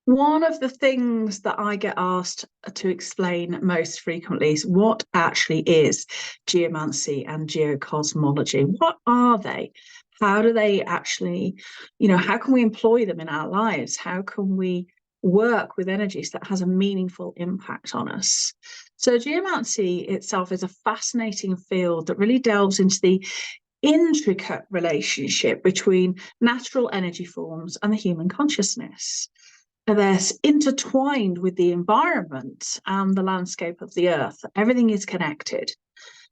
One of the things that I get asked to explain most frequently is what actually is geomancy and geocosmology. What are they? How do they actually, how can we employ them in our lives? How can we work with energies that has a meaningful impact on us? So geomancy itself is a fascinating field that really delves into the intricate relationship between natural energy forms and the human consciousness. They're intertwined with the environment and the landscape of the earth. Everything is connected.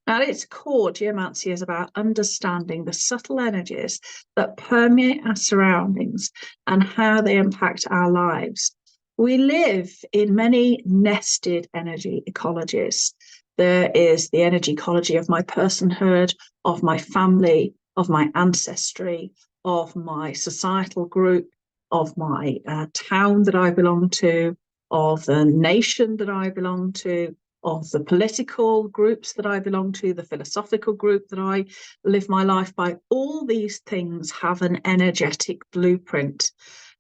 Now, at its core, geomancy is about understanding the subtle energies that permeate our surroundings and how they impact our lives. We live in many nested energy ecologies. There is the energy ecology of my personhood, of my family, of my ancestry, of my societal group, of my town that I belong to, of the nation that I belong to, of the political groups that I belong to, the philosophical group that I live my life by. All these things have an energetic blueprint,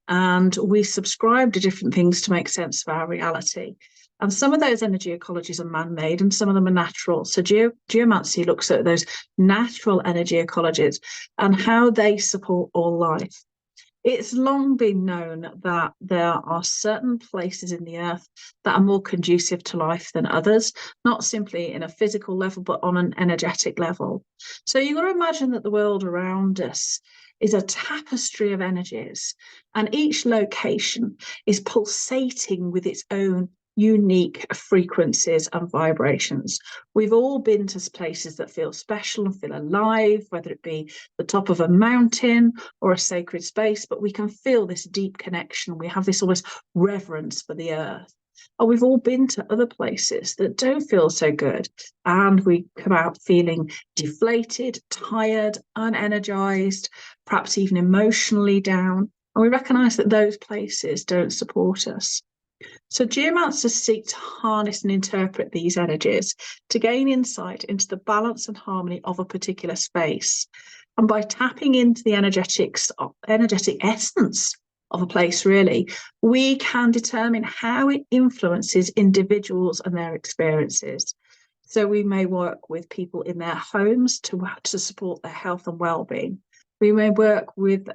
and we subscribe to different things to make sense of our reality. And some of those energy ecologies are man-made and some of them are natural. So geomancy looks at those natural energy ecologies and how they support all life. It's long been known that there are certain places in the earth that are more conducive to life than others, not simply in a physical level, but on an energetic level. So you've got to imagine that the world around us is a tapestry of energies, and each location is pulsating with its own unique frequencies and vibrations. We've all been to places that feel special and feel alive, whether it be the top of a mountain or a sacred space, but we can feel this deep connection. We have this almost reverence for the earth. And we've all been to other places that don't feel so good, and we come out feeling deflated, tired, unenergized, perhaps even emotionally down. And we recognize that those places don't support us. So geomancers seek to harness and interpret these energies to gain insight into the balance and harmony of a particular space. And by tapping into the energetic essence of a place, really, we can determine how it influences individuals and their experiences. So we may work with people in their homes to support their health and well-being. We may work with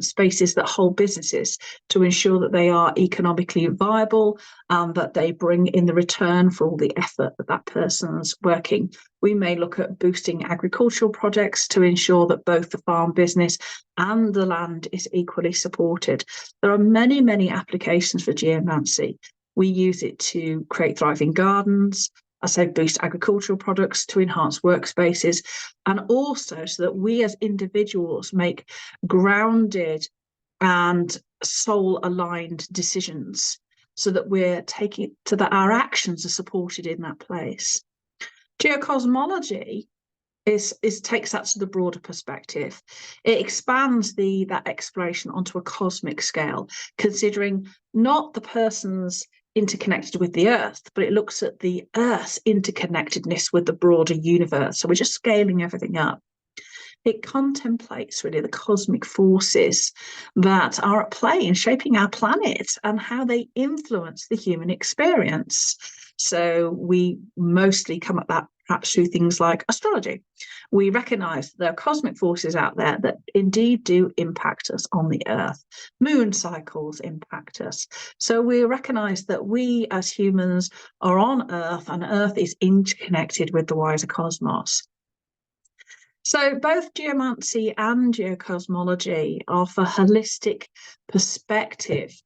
spaces that hold businesses to ensure that they are economically viable and that they bring in the return for all the effort that that person's working. We may look at boosting agricultural projects to ensure that both the farm business and the land is equally supported. There are many, many applications for geomancy. We use it to create thriving gardens, I say boost agricultural products, to enhance workspaces, and also so that we as individuals make grounded and soul aligned decisions, so that we're taking so that our actions are supported in that place. Geocosmology is takes that to the broader perspective. It expands that exploration onto a cosmic scale, considering not the person's interconnected with the earth, but it looks at the earth's interconnectedness with the broader universe. So we're just scaling everything up. It contemplates really the cosmic forces that are at play in shaping our planet and how they influence the human experience. So we mostly come at that perhaps through things like astrology. We recognize there are cosmic forces out there that indeed do impact us on the earth. Moon cycles impact us. So we recognize that we as humans are on earth, and earth is interconnected with the wider cosmos. So both geomancy and geocosmology offer holistic perspective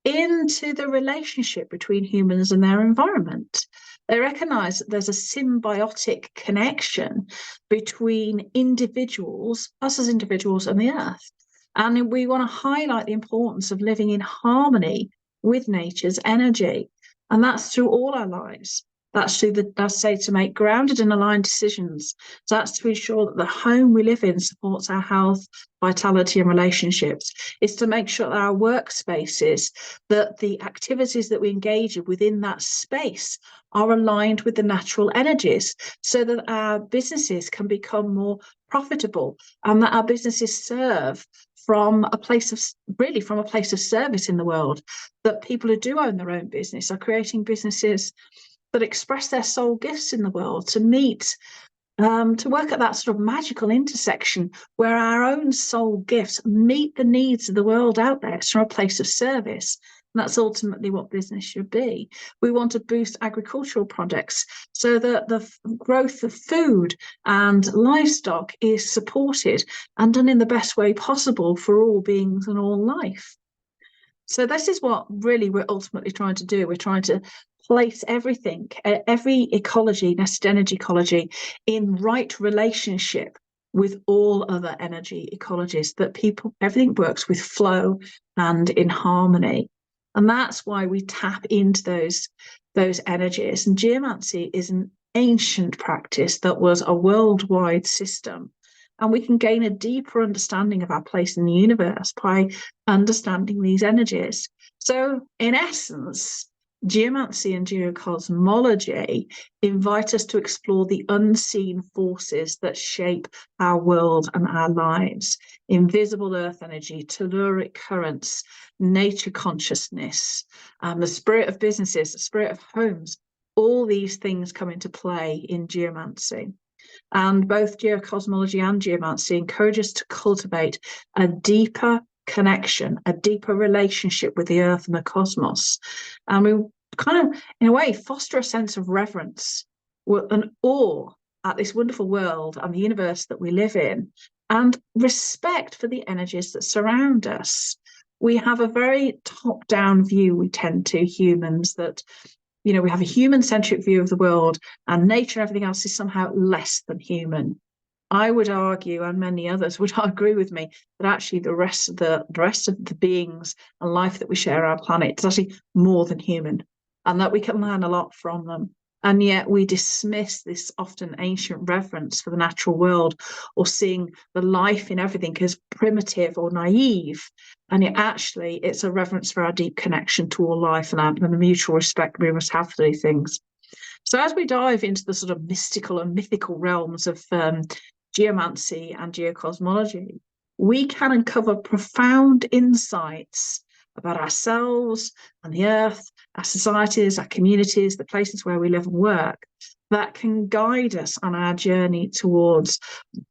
into the relationship between humans and their environment. They recognize that there's a symbiotic connection between individuals, us as individuals, and the earth. And we want to highlight the importance of living in harmony with nature's energy. And that's through all our lives. That's to make grounded and aligned decisions. So that's to ensure that the home we live in supports our health, vitality, and relationships. It's to make sure that our workspaces, that the activities that we engage in within that space are aligned with the natural energies, so that our businesses can become more profitable and that our businesses serve from a place of really from a place of service in the world, that people who do own their own business are creating businesses that express their soul gifts in the world, to meet to work at that sort of magical intersection where our own soul gifts meet the needs of the world out there. It's from a place of service. And that's ultimately what business should be. We want to boost agricultural products so that the growth of food and livestock is supported and done in the best way possible for all beings and all life. So this is what really we're ultimately trying to do. We're trying to place everything, every ecology, nested energy ecology, in right relationship with all other energy ecologies, that everything works with flow and in harmony. And that's why we tap into those energies. And geomancy is an ancient practice that was a worldwide system. And we can gain a deeper understanding of our place in the universe by understanding these energies. So, in essence, geomancy and geocosmology invite us to explore the unseen forces that shape our world and our lives. Invisible earth energy, telluric currents, nature consciousness, the spirit of businesses, the spirit of homes. All these things come into play in geomancy. And both geocosmology and geomancy encourage us to cultivate a deeper connection, a deeper relationship with the earth and the cosmos. And we kind of, in a way, foster a sense of reverence and awe at this wonderful world and the universe that we live in, and respect for the energies that surround us. We have a very top-down view, we tend to, humans, that we have a human-centric view of the world, and nature and everything else is somehow less than human. I would argue, and many others would agree with me, that actually the rest of the beings and life that we share on our planet is actually more than human, and that we can learn a lot from them. And yet we dismiss this often ancient reverence for the natural world, or seeing the life in everything as primitive or naive. And it's a reverence for our deep connection to all life and the mutual respect we must have for these things. So as we dive into the sort of mystical and mythical realms of geomancy and geocosmology, we can uncover profound insights about ourselves and the earth, our societies, our communities, the places where we live and work, that can guide us on our journey towards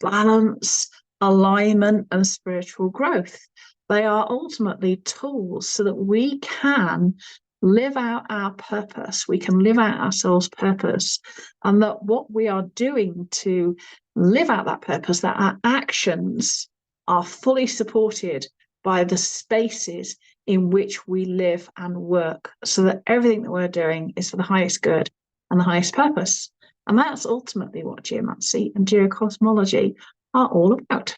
balance, alignment, and spiritual growth. They are ultimately tools so that we can live out our purpose, we can live out our soul's purpose, and that what we are doing to live out that purpose, that our actions are fully supported by the spaces in which we live and work, so that everything that we're doing is for the highest good and the highest purpose. And that's ultimately what geomancy and geocosmology are all about.